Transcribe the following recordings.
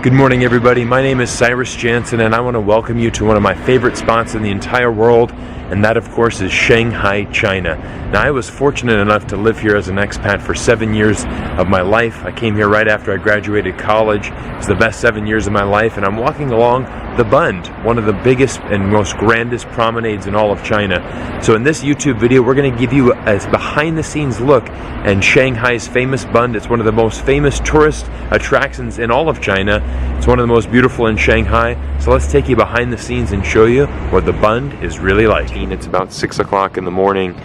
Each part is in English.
Good morning, everybody. My name is Cyrus Jansen, and I want to welcome you to one of my favorite spots in the entire world, and that, of course, is Shanghai, China. Now, I was fortunate enough to live here as an expat for 7 years of my life. I came here right after I graduated college. It was the best 7 years of my life, and I'm walking along the Bund, one of the biggest and most grandest promenades in all of China. So in this YouTube video, we're going to give you a behind-the-scenes look at Shanghai's famous Bund. It's one of the most famous tourist attractions in all of China. It's one of the most beautiful in Shanghai. So let's take you behind the scenes and show you what the Bund is really like. It's about 6 o'clock in the morning.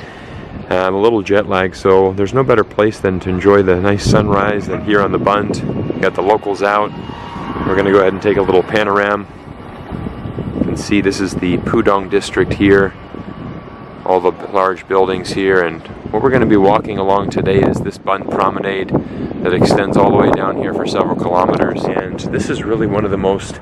I'm a little jet lagged, so there's no better place than to enjoy the nice sunrise than here on the Bund. We got the locals out. We're going to go ahead and take a little panorama. You can see this is the Pudong district here. All the large buildings here, and what we're going to be walking along today is this Bund promenade that extends all the way down here for several kilometers. And this is really one of the most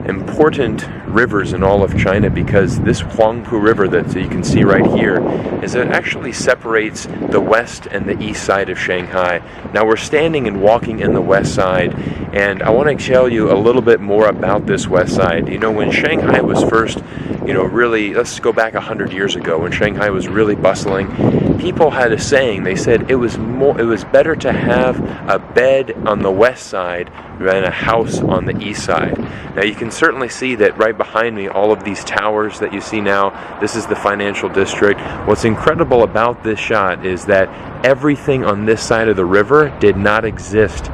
important rivers in all of China, because this Huangpu River that you can see right here is it actually separates the west and the east side of Shanghai. Now we're standing and walking in the west side, and I want to tell you a little bit more about this west side. You know, when Shanghai was first, really, let's go back 100 years ago, when Shanghai was really bustling, people had a saying. They said it was better to have a bed on the west side than a house on the east side. Now you can certainly see that right behind me, all of these towers that you see now, this is the financial district. What's incredible about this shot is that everything on this side of the river did not exist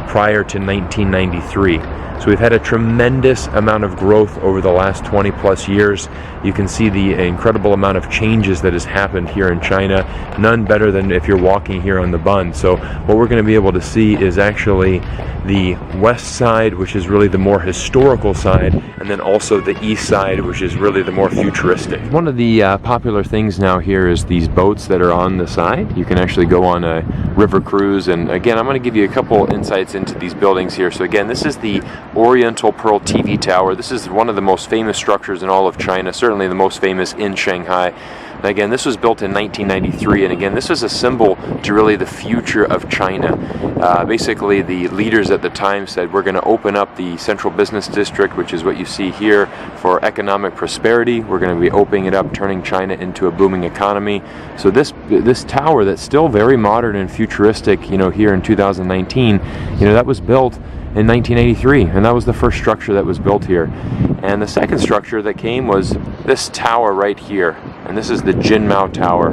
prior to 1993. So we've had a tremendous amount of growth over the last 20 plus years. You can see the incredible amount of changes that has happened here in China. None better than if you're walking here on the Bund. So what we're going to be able to see is actually the west side, which is really the more historical side, and then also the east side, which is really the more futuristic. One of the popular things now here is these boats that are on the side. You can actually go on a river cruise, and again, I'm going to give you a couple insights into these buildings here. So again, this is the Oriental Pearl TV Tower. This is one of the most famous structures in all of China, certainly the most famous in Shanghai. And again, this was built in 1993, and again, this is a symbol to really the future of China. Basically, the leaders at the time said, we're going to open up the central business district, which is what you see here, for economic prosperity. We're going to be opening it up, turning China into a booming economy. So this tower that's still very modern and futuristic, here in 2019, that was built in 1983, and that was the first structure that was built here. And the second structure that came was this tower right here, and this is the Jinmao Tower.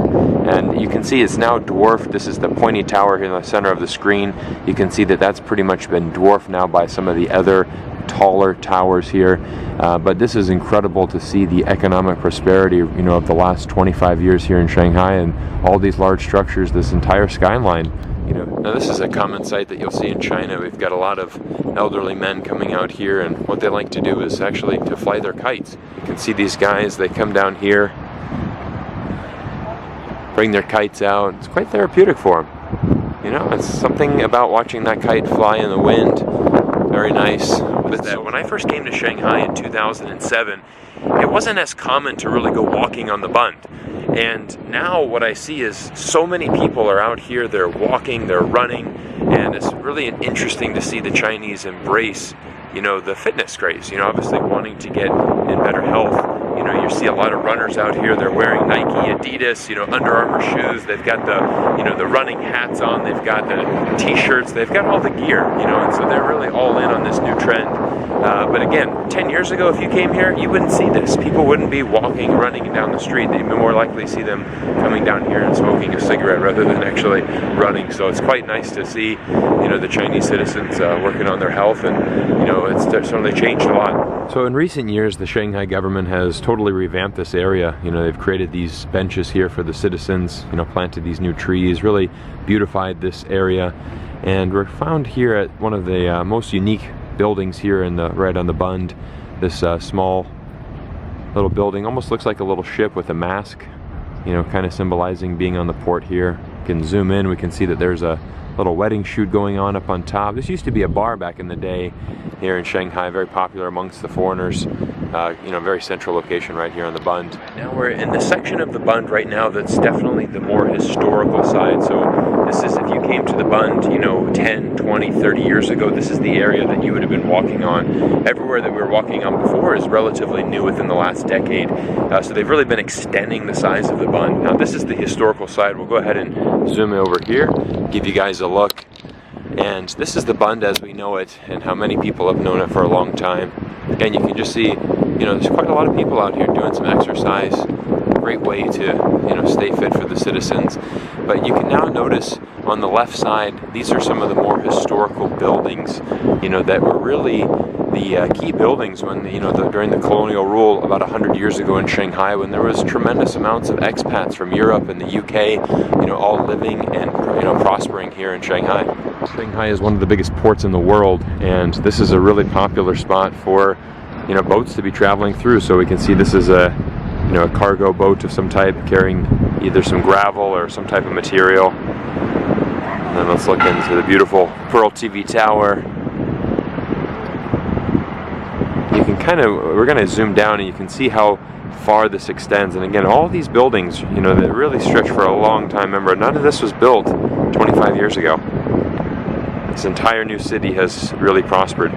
And you can see it's now dwarfed. This is the pointy tower here in the center of the screen. You can see that that's pretty much been dwarfed now by some of the other taller towers here. But this is incredible to see the economic prosperity, of the last 25 years here in Shanghai, and all these large structures, this entire skyline. Now this is a common sight that you'll see in China. We've got a lot of elderly men coming out here, and what they like to do is actually to fly their kites. You can see these guys, they come down here, bring their kites out. It's quite therapeutic for them. It's something about watching that kite fly in the wind. Very nice. When I first came to Shanghai in 2007, it wasn't as common to really go walking on the Bund. And now what I see is so many people are out here, they're walking, they're running, and it's really interesting to see the Chinese embrace, the fitness craze, obviously wanting to get in better health. You see a lot of runners out here, they're wearing Nike, Adidas, Under Armour shoes, they've got the running hats on, they've got the t-shirts, they've got all the gear, and so they're really all in on this new trend. But again, 10 years ago, if you came here, you wouldn't see this. People wouldn't be walking, running down the street. They'd be more likely to see them coming down here and smoking a cigarette rather than actually running. So it's quite nice to see, the Chinese citizens working on their health, and, it's certainly changed a lot. So in recent years, the Shanghai government has totally revamped this area. They've created these benches here for the citizens, planted these new trees, really beautified this area. And we're found here at one of the most unique buildings here right on the Bund. This small little building almost looks like a little ship with a mast, kind of symbolizing being on the port here. You can zoom in, we can see that there's a little wedding shoot going on up on top. This used to be a bar back in the day here in Shanghai, very popular amongst the foreigners. Very central location right here on the Bund. Now we're in the section of the Bund right now that's definitely the more historical side. So this is, if you came to the Bund, you know, 10, 20, 30 years ago, this is the area that you would have been walking on. Everywhere that we were walking on before is relatively new within the last decade. So they've really been extending the size of the Bund. Now this is the historical side. We'll go ahead and zoom over here, give you guys a look. And this is the Bund as we know it, and how many people have known it for a long time. Again, you can just see, you know, there's quite a lot of people out here doing some exercise. Great way to, you know, stay fit for the citizens. But you can now notice on the left side, these are some of the more historical buildings, you know, that were really the key buildings when, you know, during the colonial rule about 100 years ago in Shanghai, when there was tremendous amounts of expats from Europe and the UK, you know, all living and, you know, prospering here in Shanghai. Shanghai is one of the biggest ports in the world, and this is a really popular spot for, you know, boats to be traveling through. So we can see this is a, you know, a cargo boat of some type carrying either some gravel or some type of material. And then let's look into the beautiful Pearl TV Tower. You can kind of, we're going to zoom down and you can see how far this extends. And again, all these buildings, you know, they really stretch for a long time. Remember, none of this was built 25 years ago. This entire new city has really prospered.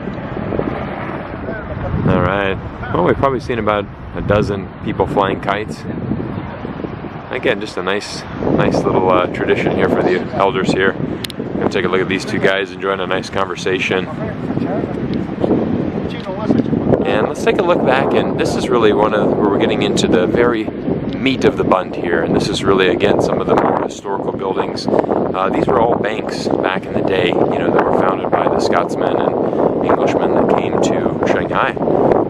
All right. Well, we've probably seen about a dozen people flying kites. Again, just a nice little tradition here for the elders here. Gonna take a look at these two guys enjoying a nice conversation. And let's take a look back, and this is really where we're getting into the very meat of the Bund here. And this is really, again, some of the more historical buildings. These were all banks back in the day, you know, that were founded by the Scotsmen and Englishmen that came to Shanghai.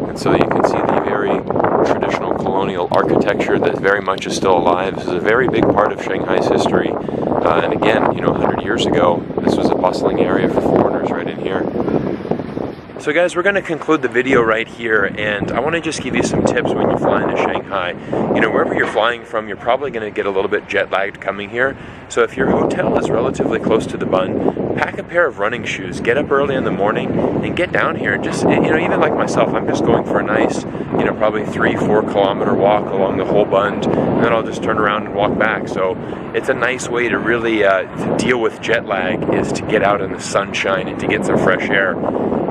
And so you can see the very traditional colonial architecture that very much is still alive. This is a very big part of Shanghai's history. And again, you know, 100 years ago, this was a bustling area for foreigners right in here. So guys, we're going to conclude the video right here, and I want to just give you some tips when you fly into Shanghai. You know, wherever you're flying from, you're probably going to get a little bit jet lagged coming here. So if your hotel is relatively close to the Bund, pack a pair of running shoes, get up early in the morning, and get down here. And just, you know, even like myself, I'm just going for a nice, you know, probably 3-4 kilometer walk along the whole Bund, and then I'll just turn around and walk back. So it's a nice way to really to deal with jet lag, is to get out in the sunshine and to get some fresh air.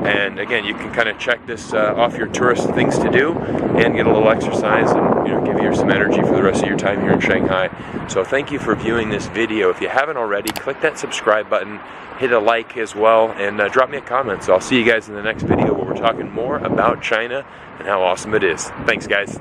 And again, you can kind of check this off your tourist things to do and get a little exercise and, you know, give you some energy for the rest of your time here in Shanghai. So thank you for viewing this video. If you haven't already, click that subscribe button, hit a like as well, and drop me a comment. So I'll see you guys in the next video where we're talking more about China and how awesome it is. Thanks, guys.